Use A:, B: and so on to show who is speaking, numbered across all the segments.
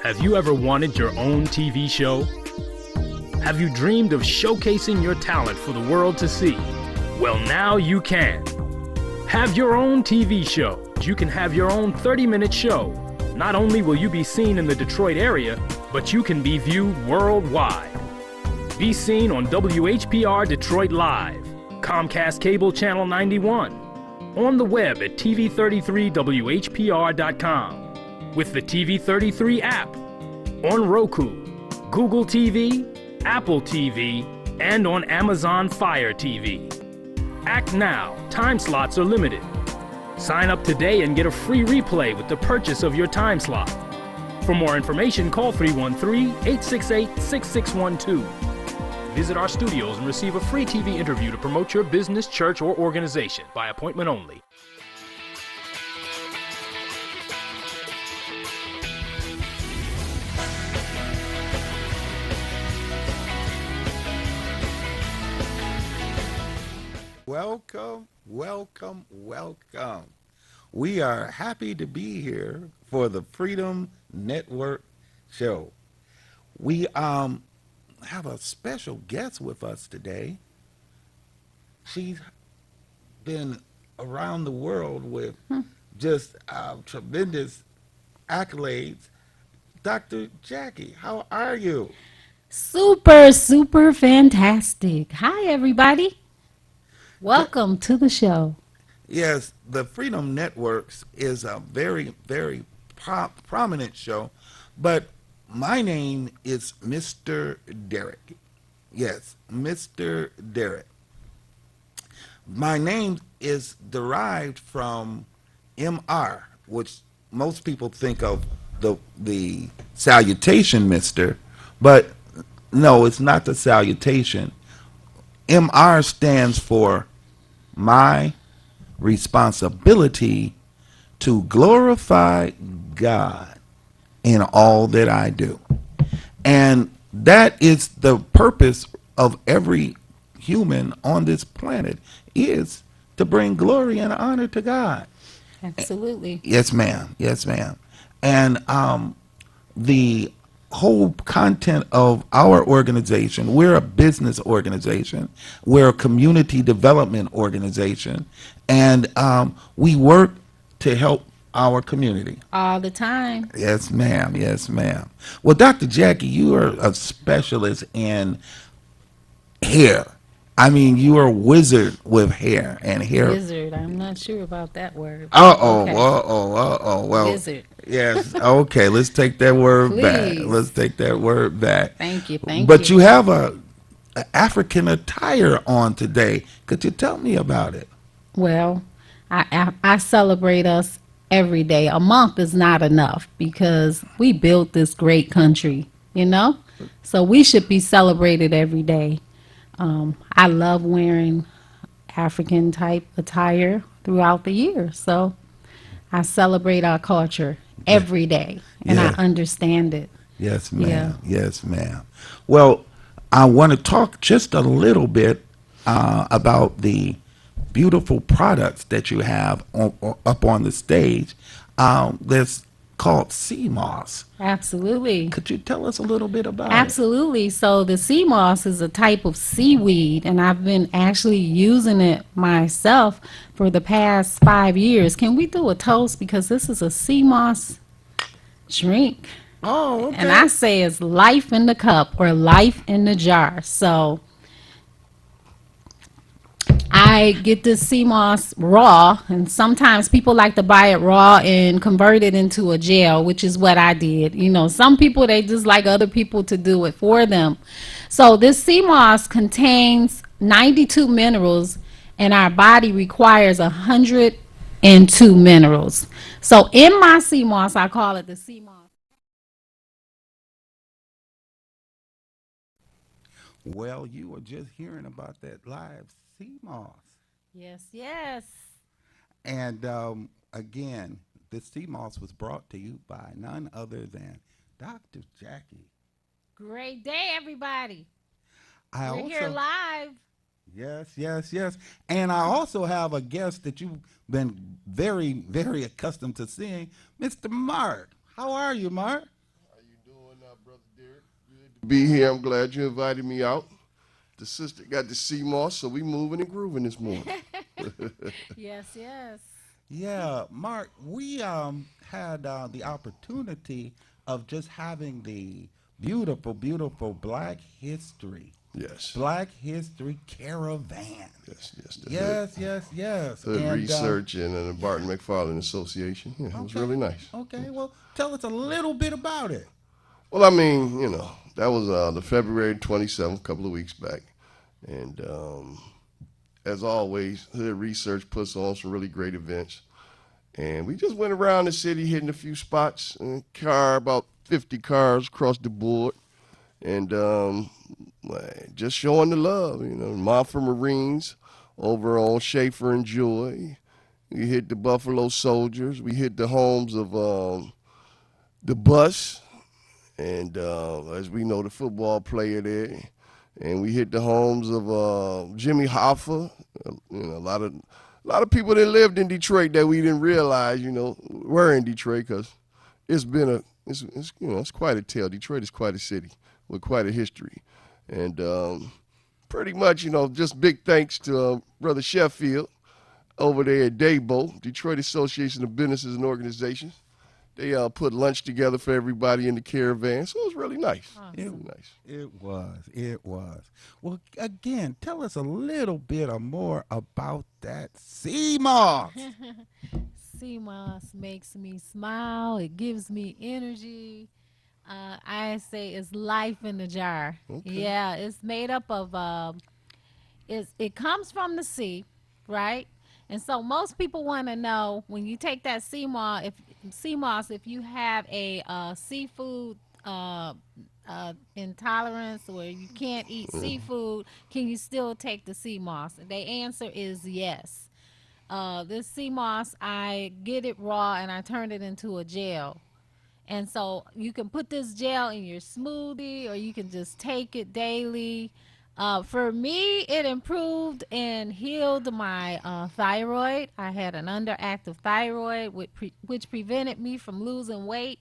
A: Have you ever wanted your own TV show? Have you dreamed of showcasing your talent for the world to see? Well, now you can. Have your own TV show. You can have your own 30-minute show. Not only will you be seen in the Detroit area, but you can be viewed worldwide. Be seen on WHPR Detroit Live, Comcast Cable Channel 91, on the web at tv33whpr.com, with the TV33 app, on Roku, Google TV, Apple TV, and on Amazon Fire TV. Act now. Time slots are limited. Sign up today and get a free replay with the purchase of your time slot. For more information, call 313-868-6612. Visit our studios and receive a free TV interview to promote your business, church, or organization by appointment only.
B: Welcome, welcome, welcome. We are happy to be here for the Freedom Network show. We have a special guest with us today. She's been around the world with just tremendous accolades. Dr. Jackie, how are you?
C: Super, super fantastic. Hi, everybody. Welcome to the show.
B: Yes, the Freedom Networks is a very, very prominent show, but my name is Mr. Derek. Yes, Mr. Derek. My name is derived from MR, which most people think of the salutation, Mr., but no, it's not the salutation. MR stands for my responsibility to glorify God in all that I do. And that is the purpose of every human on this planet, is to bring glory and honor to God.
C: Absolutely.
B: Yes, ma'am. Yes, ma'am. And the whole content of our organization, we're a business organization, we're a community development organization, and we work to help our community.
C: All the time.
B: Yes, ma'am. Yes, ma'am. Well, Dr. Jackie, you are a specialist in hair. I mean, you are a wizard with hair and hair.
C: Wizard. I'm not sure about that word.
B: Uh-oh,
C: Okay.
B: uh-oh. Well,
C: Wizard.
B: yes, okay, let's take that word back.
C: Please.
B: Let's take that word back.
C: Thank you.
B: But you have a African attire on today. Could you tell me about it?
C: Well, I celebrate us every day. A month is not enough because we built this great country, you know? So we should be celebrated every day. I love wearing African type attire throughout the year. So I celebrate our culture every day, and
B: Yeah.
C: I understand it.
B: Yes, ma'am.
C: Yeah.
B: Yes, ma'am. Well, I want to talk just a little bit about the beautiful products that you have up on the stage. That's called sea moss.
C: Absolutely.
B: Could you tell us a little bit about it?
C: Absolutely. So the sea moss is a type of seaweed, and I've been actually using it myself for the past 5 years. Can we do a toast? Because this is a sea moss drink.
B: Oh, okay.
C: And I say it's life in the cup or life in the jar. So I get this sea moss raw, and sometimes people like to buy it raw and convert it into a gel, which is what I did. You know, some people, they just like other people to do it for them. So this sea moss contains 92 minerals, and our body requires 102 minerals. So in my sea moss, I call it the sea moss.
B: Well, you were just hearing about that live sea moss.
C: Yes, yes.
B: And again, this sea moss was brought to you by none other than Dr. Jackie.
C: Great day, everybody.
B: I
C: We're here live.
B: Yes. And I also have a guest that you've been very, very accustomed to seeing, Mr. Mark. How are you, Mark?
D: How you Brother Derek. Good to be here. I'm glad you invited me out. The sister got the sea moss, so we moving and grooving this morning.
C: Yes, yes.
B: Yeah, Mark, we had the opportunity of just having the beautiful, beautiful
D: Yes,
B: Black History Caravan.
D: yes. The
B: Yes, yes, yes.
D: Hood
B: And
D: Research and the Barton McFarland Association. Yeah, it was
B: okay,
D: really nice.
B: okay. Well, tell us a little bit about it.
D: Well, I mean, that was the February 27th, a couple of weeks back. And as always, Hood Research puts on some really great events. And we just went around the city hitting a few spots, about 50 cars across the board. And just showing the love, Montfort Marines over on Schaefer and Joy. We hit the Buffalo Soldiers. We hit the homes of the bus, and as we know, the football player there. And we hit the homes of Jimmy Hoffa. A lot of people that lived in Detroit that we didn't realize, were in Detroit because it's been it's quite a tale. Detroit is quite a city with quite a history, and pretty much, just big thanks to Brother Sheffield over there at DABO, Detroit Association of Businesses and Organizations. They put lunch together for everybody in the caravan, so it was really nice.
B: It,
D: Really nice.
B: it was. It was. Well, again, tell us a little bit more about that sea moss.
C: Sea moss makes me smile. It gives me energy. I say it's life in the jar.
D: Okay.
C: Yeah, it's made up of it comes from the sea, right? And so most people want to know when you take that sea moss, if you have a seafood intolerance or you can't eat seafood, can you still take the sea moss? The answer is yes. This sea moss, I get it raw and I turn it into a gel. And so you can put this gel in your smoothie or you can just take it daily. For me, it improved and healed my thyroid. I had an underactive thyroid, which prevented me from losing weight.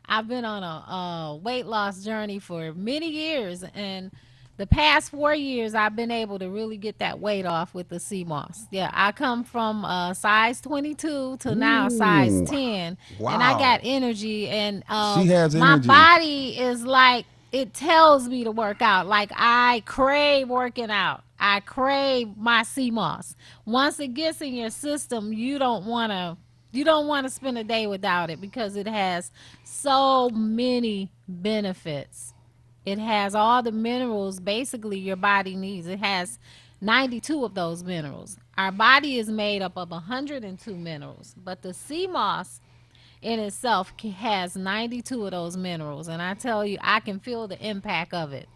C: I've been on a weight loss journey for many years, and the past 4 years, I've been able to really get that weight off with the sea moss. Yeah, I come from size 22 to now size
B: Ooh,
C: 10, and I got
B: wow.
C: energy, and
B: She has
C: my
B: energy.
C: body is like, it tells me to work out. Like, I crave working out. I crave my sea moss. Once it gets in your system, you don't want to spend a day without it because it has so many benefits. It has all the minerals basically your body needs. It has 92 of those minerals. Our body is made up of 102 minerals, but the sea moss in itself has 92 of those minerals. And I tell you, I can feel the impact of it.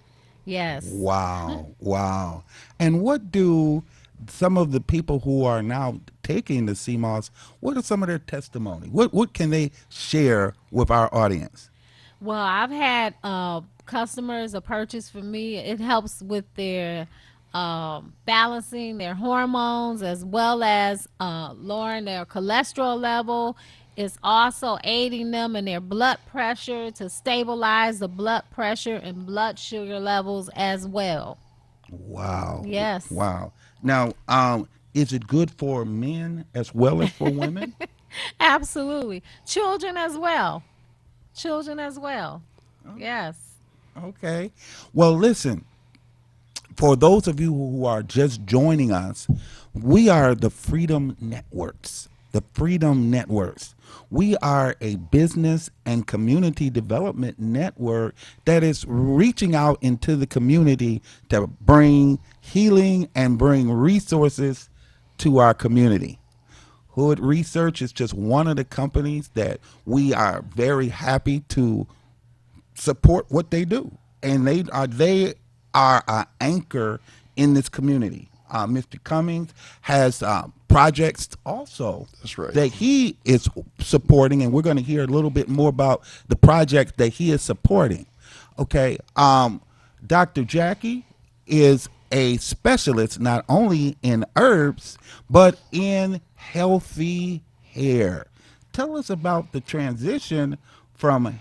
C: Yes.
B: Wow, wow. And what do some of the people who are now taking the CMOS, what are some of their testimony? What can they share with our audience?
C: Well, I've had customers a purchase from me. It helps with their balancing their hormones as well as lowering their cholesterol level. It's also aiding them in their blood pressure to stabilize the blood pressure and blood sugar levels as well.
B: Wow,
C: Yes.
B: wow. Now, is it good for men as well as for women?
C: Absolutely. Children as well. Children as well. Yes.
B: Okay. Well, listen, for those of you who are just joining us, we are the Freedom Networks. The Freedom Networks. We are a business and community development network that is reaching out into the community to bring healing and bring resources to our community. Hood Research is just one of the companies that we are very happy to support what they do, and they are an anchor in this community. Mr. Cummings has projects also
D: That's right.
B: that he is supporting, and we're going to hear a little bit more about the projects that he is supporting. Okay, Dr. Jackie is a specialist not only in herbs but in healthy hair. Tell us about the transition from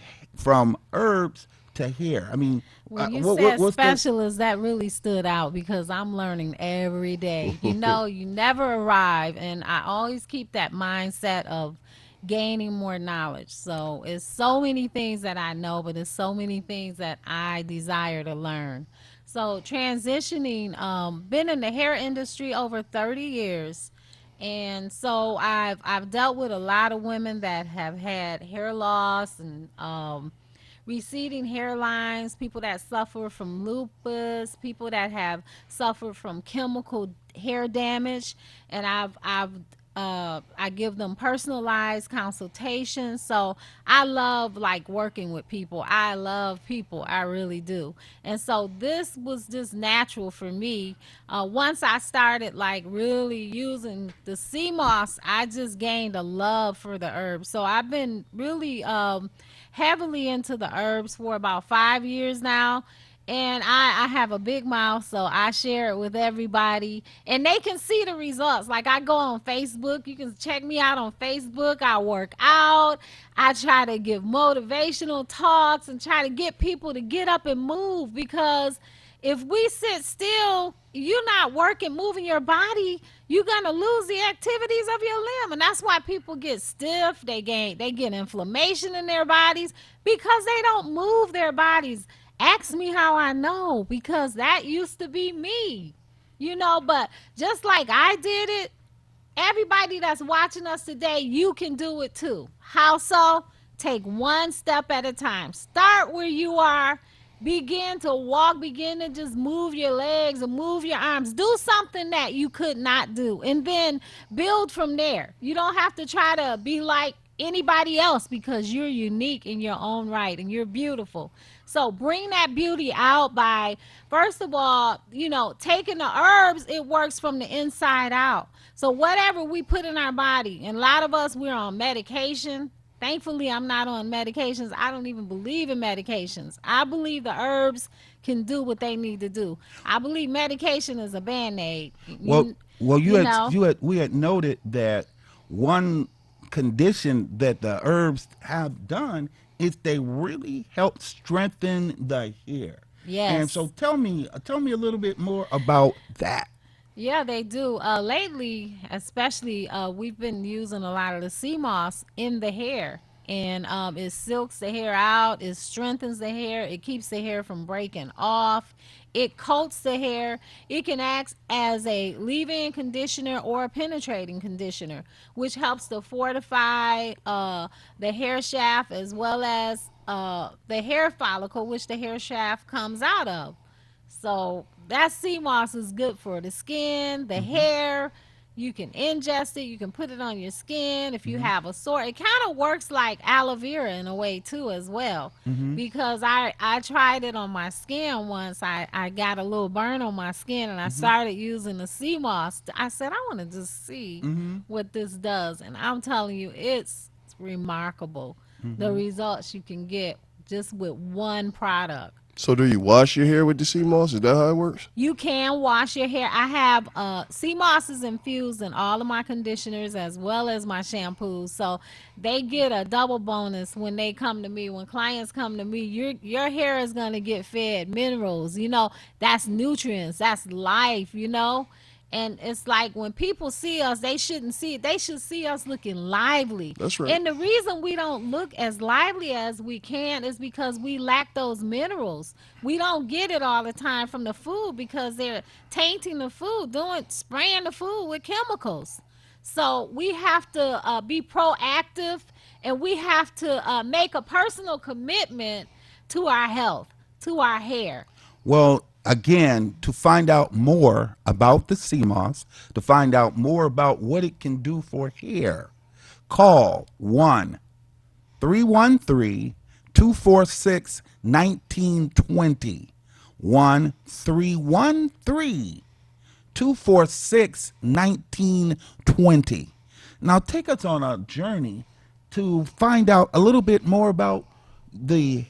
B: herbs to hair? I mean,
C: When you said
B: what's the
C: specialist, that really stood out because I'm learning every day. You know, you never arrive, and I always keep that mindset of gaining more knowledge. So it's so many things that I know, but it's so many things that I desire to learn. So transitioning, been in the hair industry over 30 years. And so I've dealt with a lot of women that have had hair loss and receding hairlines, people that suffer from lupus, people that have suffered from chemical hair damage, and I give them personalized consultations. So I love like working with people. I love people. I really do. And so this was just natural for me. Once I started like really using the sea moss, I just gained a love for the herbs. So I've been really heavily into the herbs for about 5 years now. And I have a big mouth, so I share it with everybody. And they can see the results. Like I go on Facebook. You can check me out on Facebook. I work out. I try to give motivational talks and try to get people to get up and move because if we sit still, you're not working, moving your body, you're gonna lose the activities of your limb. And that's why people get stiff, they get inflammation in their bodies because they don't move their bodies. Ask me how I know, because that used to be me. But just like I did it, everybody that's watching us today, you can do it too. How so? Take one step at a time. Start where you are. Begin to walk, begin to just move your legs and move your arms. Do something that you could not do, and then build from there. You don't have to try to be like anybody else because you're unique in your own right and you're beautiful. So bring that beauty out by, first of all, taking the herbs. It works from the inside out. So whatever we put in our body, and a lot of us, we're on medication. Thankfully, I'm not on medications. I don't even believe in medications. I believe the herbs can do what they need to do. I believe medication is a band-aid.
B: well, well,
C: You know.
B: we had noted that one condition that the herbs have done is they really help strengthen the hair. And
C: Yes.
B: so tell me a little bit more about that.
C: Yeah, they do. Lately, especially, we've been using a lot of the sea moss in the hair, and it silks the hair out, it strengthens the hair, it keeps the hair from breaking off, it coats the hair. It can act as a leave-in conditioner or a penetrating conditioner, which helps to fortify the hair shaft as well as the hair follicle, which the hair shaft comes out of. So that sea moss is good for the skin, the
B: Hmm.
C: hair. You can ingest it. You can put it on your skin if you
B: Hmm.
C: have a sore. It kind of works like aloe vera in a way too, as well.
B: Hmm.
C: Because I tried it on my skin once. I got a little burn on my skin, and I
B: Hmm.
C: started using the sea moss. I said I want to just see
B: Hmm.
C: what this does, and I'm telling you, it's remarkable the
B: Hmm.
C: results you can get just with one product.
D: So do you wash your hair with the sea moss? Is that how it works?
C: You can wash your hair. I have sea mosses infused in all of my conditioners as well as my shampoos. So they get a double bonus when they come to me. When clients come to me, your hair is gonna get fed minerals. That's nutrients. That's life. And it's like when people see us, they shouldn't see it. They should see us looking lively.
D: That's right.
C: And the reason we don't look as lively as we can is because we lack those minerals. We don't get it all the time from the food because they're tainting the food, spraying the food with chemicals. So we have to be proactive, and we have to make a personal commitment to our health, to our hair.
B: Well, again, to find out more about the CMOS, to find out more about what it can do for hair, call 1-313-246-1920. 1-313-246-1920. Now, take us on a journey to find out a little bit more about the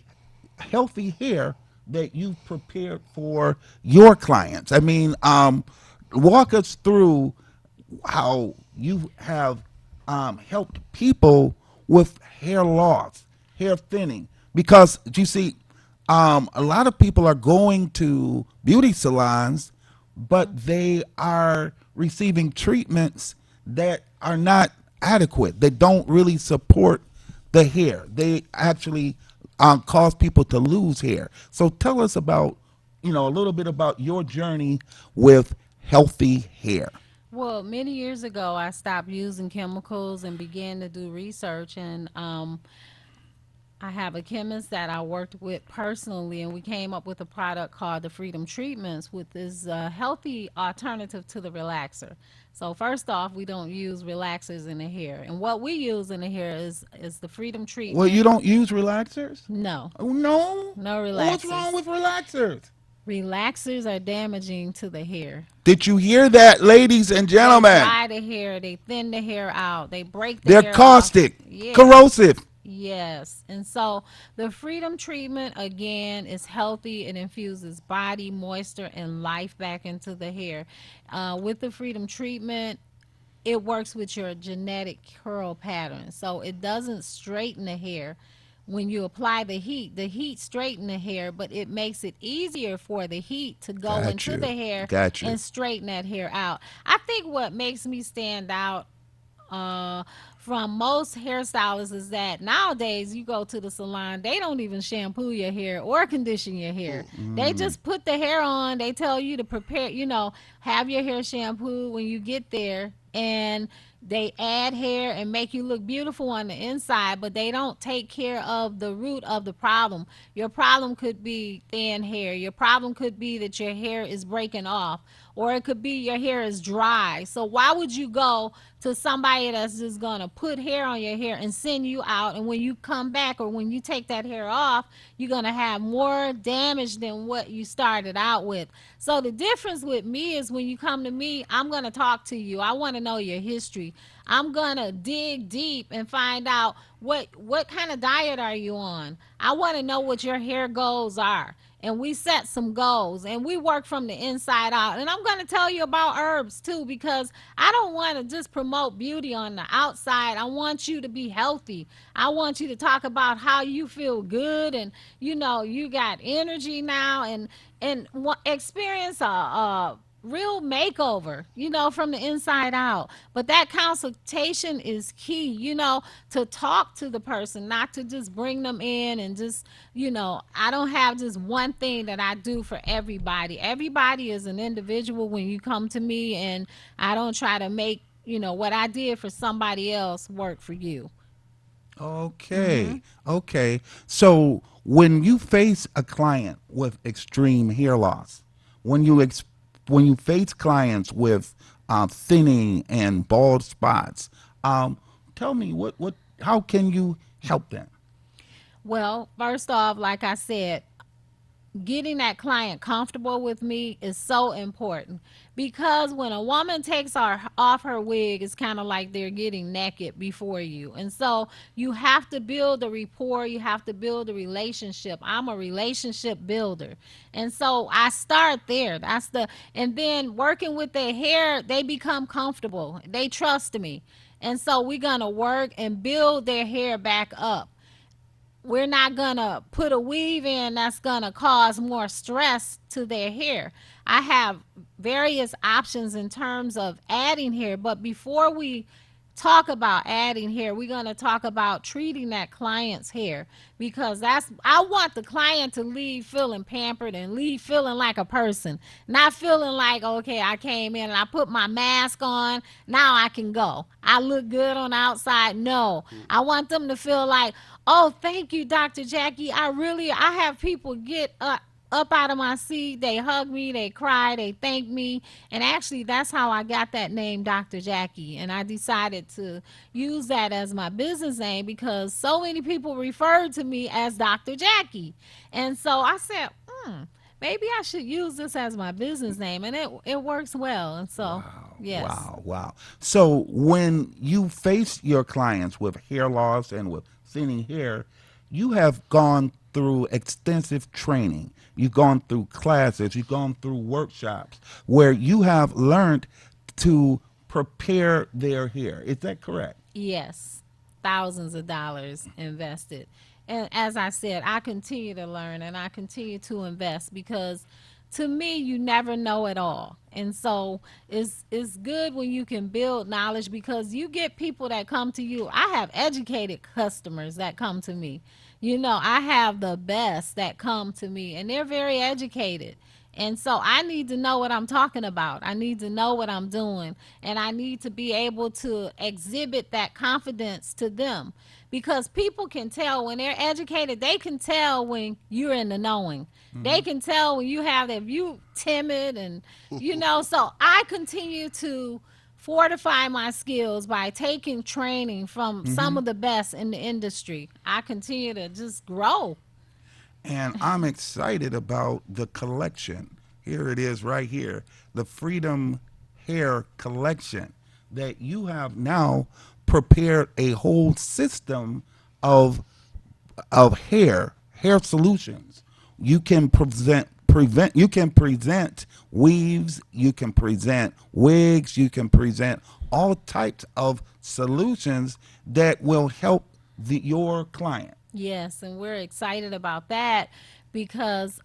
B: healthy hair that you've prepared for your clients. I mean, walk us through how you have helped people with hair loss, hair thinning, because you see, A lot of people are going to beauty salons, but they are receiving treatments that are not adequate. They don't really support the hair. They actually cause people to lose hair. So tell us about, a little bit about your journey with healthy hair.
C: Well, many years ago, I stopped using chemicals and began to do research. And I have a chemist that I worked with personally, and we came up with a product called the Freedom Treatments, which is a healthy alternative to the relaxer. So first off, we don't use relaxers in the hair, and what we use in the hair is the Freedom
B: Well, you
C: Treatment.
B: don't use relaxers?
C: No,
B: Oh, no?
C: no
B: What's wrong
C: relaxers.
B: with relaxers?
C: Relaxers are damaging to the hair.
B: Did you hear that, ladies and
C: They
B: gentlemen?
C: dry the hair, they thin the hair out, they break the
B: They're
C: hair off.
B: caustic,
C: Yeah.
B: corrosive.
C: Yes. And so the Freedom Treatment, again, is healthy. It infuses body, moisture, and life back into the hair. With the Freedom Treatment, it works with your genetic curl pattern. So it doesn't straighten the hair. When you apply the heat straighten the hair, but it makes it easier for the heat to go
B: Got
C: into the
B: you.
C: hair
B: Got you.
C: and straighten that hair out. I think what makes me stand out uh, from most hairstylists is that nowadays you go to the salon, they don't even shampoo your hair or condition your hair. They just put the hair on. They tell you to prepare, have your hair shampooed when you get there, and they add hair and make you look beautiful on the inside, but they don't take care of the root of the problem. Your problem could be thin hair. Your problem could be that your hair is breaking off, or it could be your hair is dry. So why would you go to somebody that's just gonna put hair on your hair and send you out, and when you come back or when you take that hair off, you're gonna have more damage than what you started out with. So the difference with me is when you come to me, I'm gonna talk to you. I want to know your history. I'm gonna dig deep and find out what kind of diet are you on. I want to know what your hair goals are, and we set some goals and we work from the inside out. And I'm going to tell you about herbs too, because I don't want to just promote beauty on the outside. I want you to be healthy. I want you to talk about how you feel good, and you got energy now, and experience a real makeover, from the inside out. But that consultation is key, to talk to the person, not to just bring them in and just, I don't have just one thing that I do for everybody. Everybody is an individual when you come to me, and I don't try to make, what I did for somebody else work for you.
B: Okay. Okay. So when you face a client with extreme hair loss, when you when you face clients with thinning and bald spots, tell me what how can you help them?
C: Well, first off, like I said, getting that client comfortable with me is so important, because when a woman takes off her wig, it's kind of like they're getting naked before you. And so you have to build a rapport, you have to build a relationship. I'm a relationship builder. And so I start there. And then working with their hair, they become comfortable. They trust me. And so we're going to work and build their hair back up. We're not gonna put a weave in that's gonna cause more stress to their hair. I have various options in terms of adding hair, but before we talk about adding hair, we're gonna talk about treating that client's hair, because I want the client to leave feeling pampered and leave feeling like a person, not feeling like, okay, I came in and I put my mask on, now I can go. I look good on the outside. No, I want them to feel like, oh, thank you, Dr. Jackie. I have people get up out of my seat. They hug me, they cry, they thank me. And actually, that's how I got that name, Dr. Jackie. And I decided to use that as my business name because so many people referred to me as Dr. Jackie. And so I said, maybe I should use this as my business name. And it works well. And so, yes.
B: Wow, wow. So when you face your clients with hair loss and with thinning hair, you have gone through extensive training. You've gone through classes, you've gone through workshops where you have learned to prepare their hair. Is that correct?
C: Yes, thousands of dollars invested. and as I said, I continue to learn and I continue to invest because to me you never know it all. And so it's good when you can build knowledge because you get people that come to you. I have educated customers that come to me. You know, I have the best that come to me and they're very educated. And so I need to know what I'm talking about. I need to know what I'm doing. And I need to be able to exhibit that confidence to them. Because people can tell when they're educated, they can tell when you're in the knowing. They can tell when you have that, if you timid and, you know, so I continue to fortify my skills by taking training from some of the best in the industry. I continue to just grow.
B: And I'm excited about the collection. Here it is right here, the Freedom Hair Collection, that you have now prepared a whole system of hair solutions. You can you can present weaves, you can present wigs, you can present all types of solutions that will help your client.
C: Yes, and we're excited about that because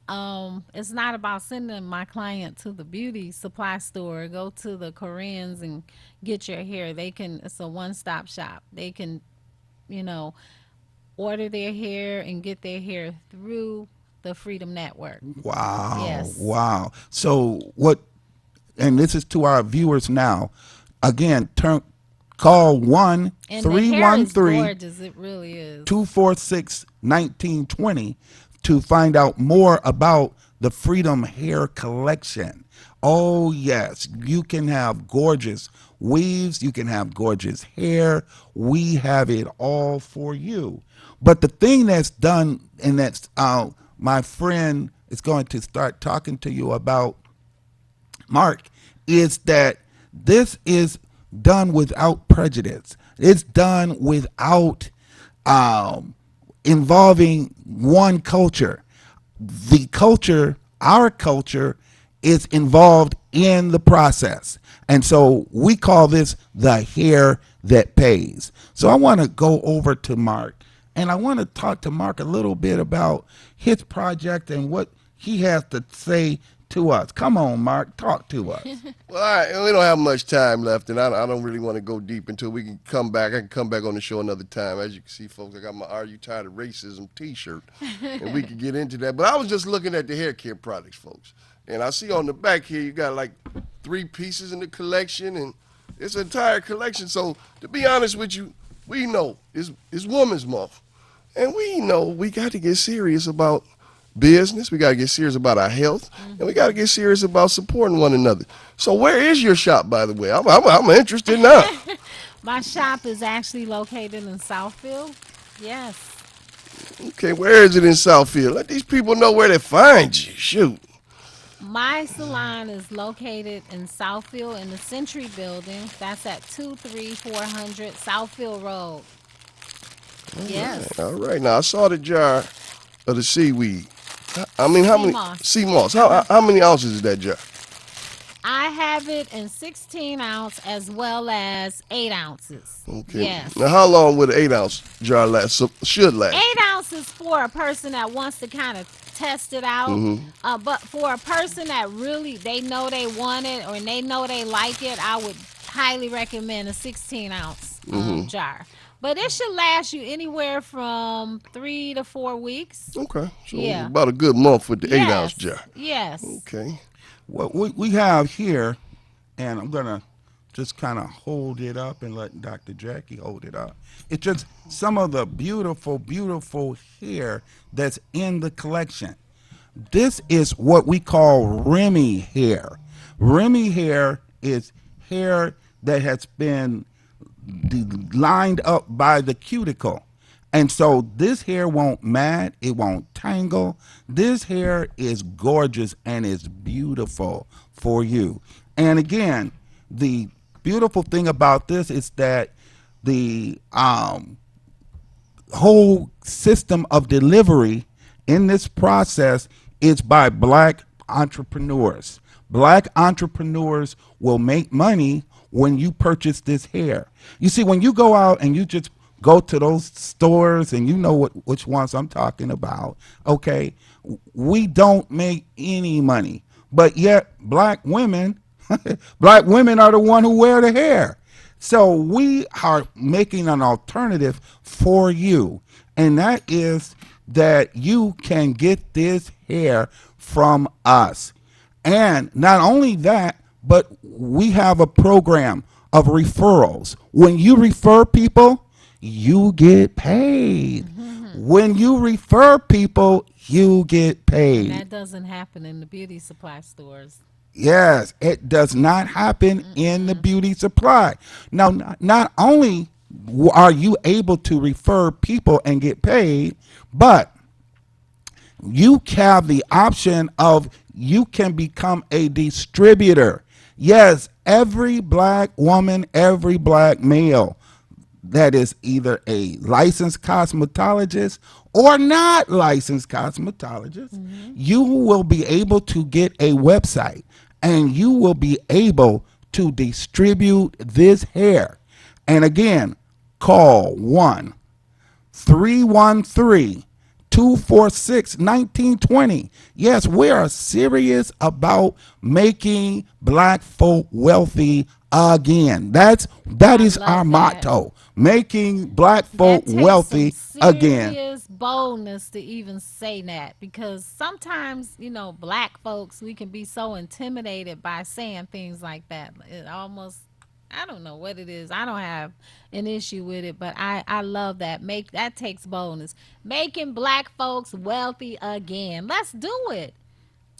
C: it's not about sending my client to the beauty supply store. Go to the Koreans and get your hair. They can. It's a one-stop shop. They can, you know, order their hair and get their hair through the Freedom Network.
B: Wow,
C: Yes.
B: wow. So what, and this is to our viewers now. Again, call 1
C: And the hair is
B: 313
C: gorgeous. It really is.
B: 246 1920 to find out more about the Freedom Hair Collection. Oh, yes, you can have gorgeous weaves, you can have gorgeous hair. We have it all for you. But the thing that's done, and that's my friend is going to start talking to you about, Mark, is that this is done without prejudice. It's done without involving one culture. The culture, our culture, is involved in the process. And so we call this the hair that pays. So I want to go over to Mark, and I want to talk to Mark a little bit about his project and what he has to say to us. Come on, Mark, talk to us.
D: Well, all right, we don't have much time left, and I don't really want to go deep until we can come back. I can come back on the show another time. As you can see, folks, I got my Are You Tired of Racism t-shirt, and we can get into that. But I was just looking at the hair care products, folks, and I see on the back here you got like 3 pieces in the collection, and it's an entire collection. So to be honest with you, we know it's Women's Month, and we know we got to get serious about business. We got to get serious about our health, and we got to get serious about supporting one another. So where is your shop, by the way? I'm interested now.
C: My shop is actually located in Southfield. Yes.
D: Okay, where is it in Southfield? Let these people know where to find you. Shoot.
C: My salon is located in Southfield in the Century Building. That's at 23400 Southfield Road. Yes.
D: All right. Now I saw the jar of the seaweed. I mean, how
C: Sea
D: many
C: moss.
D: sea moss? How many ounces is that jar?
C: I have it in 16 ounce as well as 8 ounces.
D: Okay.
C: Yes.
D: Now how long would an 8-ounce jar last? So, should last.
C: 8 ounces for a person that wants to kind of test it out. But for a person that really, they know they want it or they know they like it, I would highly recommend a 16 ounce jar. But it should last you anywhere from 3 to 4 weeks.
D: Okay. So
C: Yeah.
D: about a good month with the 8-ounce
C: Yes.
D: jar.
C: Yes.
D: Okay.
B: What we have here, and I'm going to just kind of hold it up and let Dr. Jackie hold it up. It's just some of the beautiful, beautiful hair that's in the collection. This is what we call Remy hair. Remy hair is hair that has been lined up by the cuticle. And so this hair won't mat, it won't tangle. This hair is gorgeous and is beautiful for you. And again, the beautiful thing about this is that the whole system of delivery in this process is by black entrepreneurs. Black entrepreneurs will make money when you purchase this hair. You see, when you go out and you just go to those stores, and you know which ones I'm talking about. Okay, we don't make any money, but yet black women, black women are the one who wear the hair. So we are making an alternative for you, and that is that you can get this hair from us. And not only that, but we have a program of referrals. When you refer people, you get paid. When you refer people, you get
C: And
B: paid.
C: that doesn't happen in the beauty supply stores.
B: Yes, it does not happen in the beauty supply. Now, not only are you able to refer people and get paid, but you have the option of you can become a distributor. Yes, every black woman, every black male that is either a licensed cosmetologist or not licensed cosmetologist, you will be able to get a website and you will be able to distribute this hair. And again, call 1-313-246-1920. Yes, we are serious about making black folk wealthy again. That
C: I
B: is our
C: love that.
B: motto. Making black folk
C: That takes some
B: wealthy again.
C: serious boldness to even say that, because sometimes, black folks, we can be so intimidated by saying things like that. It almost, I don't know what it is. I don't have an issue with it, but I love that. That takes boldness. Making black folks wealthy again. Let's do it.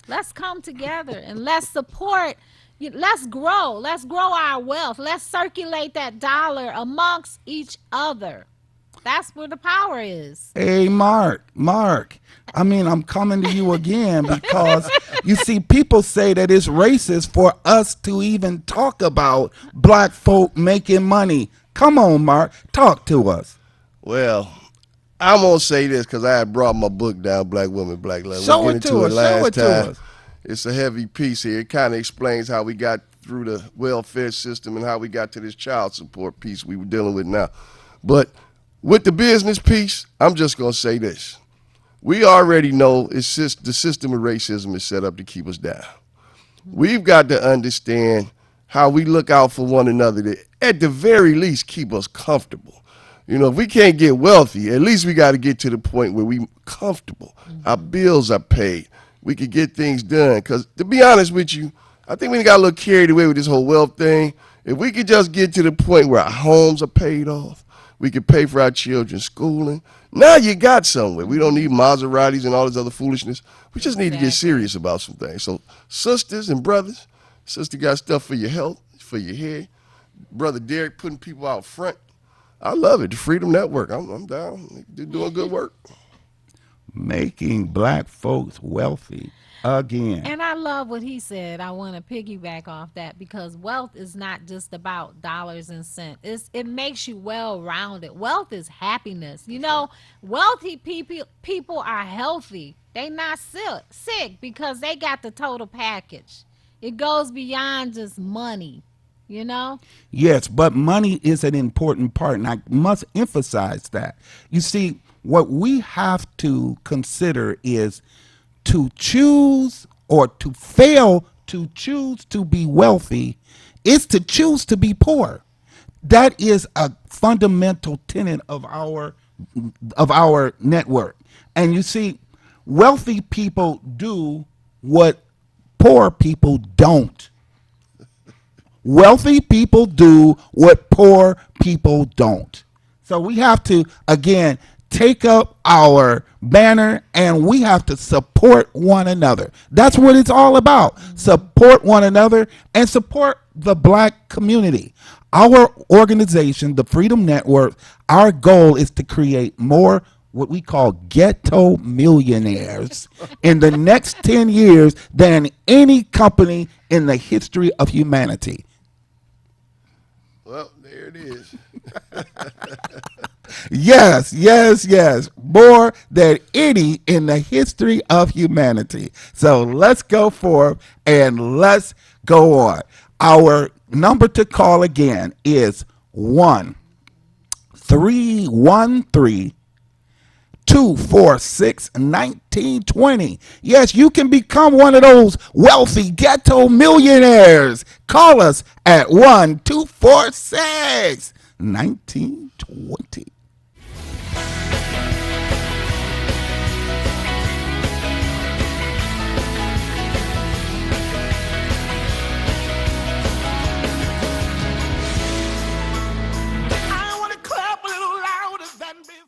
C: Let's come together and let's support. Let's grow. Let's grow our wealth. Let's circulate that dollar amongst each other. That's where the power is.
B: Hey, Mark. I mean, I'm coming to you again because you see, people say that it's racist for us to even talk about black folk making money. Come on, Mark, talk to us.
D: Well, I'm gonna say this because I had brought my book down, Black Women, Black Love. We'll
B: Show
D: get
B: it to
D: into it
B: us. Show
D: last
B: it to
D: time.
B: us.
D: It's a heavy piece here. It kind of explains how we got through the welfare system and how we got to this child support piece we were dealing with now. But with the business piece, I'm just gonna say this: we already know the system of racism is set up to keep us down. We've got to understand how we look out for one another to, at the very least, keep us comfortable. If we can't get wealthy, at least we got to get to the point where we comfortable. Our bills are paid. We could get things done. Because to be honest with you, I think we got a little carried away with this whole wealth thing. If we could just get to the point where our homes are paid off, we could pay for our children's schooling. Now you got somewhere. We don't need Maseratis and all this other foolishness. We just need to get serious about some things. So sisters and brothers, sister got stuff for your health, for your hair. Brother Derek putting people out front. I love it. The Freedom Network. I'm down. They're doing good work.
B: Making black folks wealthy again.
C: And I love what he said. I want to piggyback off that, because wealth is not just about dollars and cents. It makes you well rounded. Wealth is happiness. Wealthy people are healthy. They not sick because they got the total package. It goes beyond just money.
B: Yes, but money is an important part, and I must emphasize that. You see, what we have to consider is to choose or to fail to choose to be wealthy is to choose to be poor. That is a fundamental tenet of our network. And you see, wealthy people do what poor people don't. Wealthy people do what poor people don't. So we have to, again, take up our banner and we have to support one another. That's what it's all about. Support one another and support the black community. Our organization, the Freedom Network, our goal is to create more what we call ghetto millionaires in the next 10 years than any company in the history of humanity.
D: Well, there it is.
B: Yes. More than any in the history of humanity. So let's go forth and let's go on. Our number to call again is 1 313 246 1920. Yes, you can become one of those wealthy ghetto millionaires. Call us at 1 246 1920.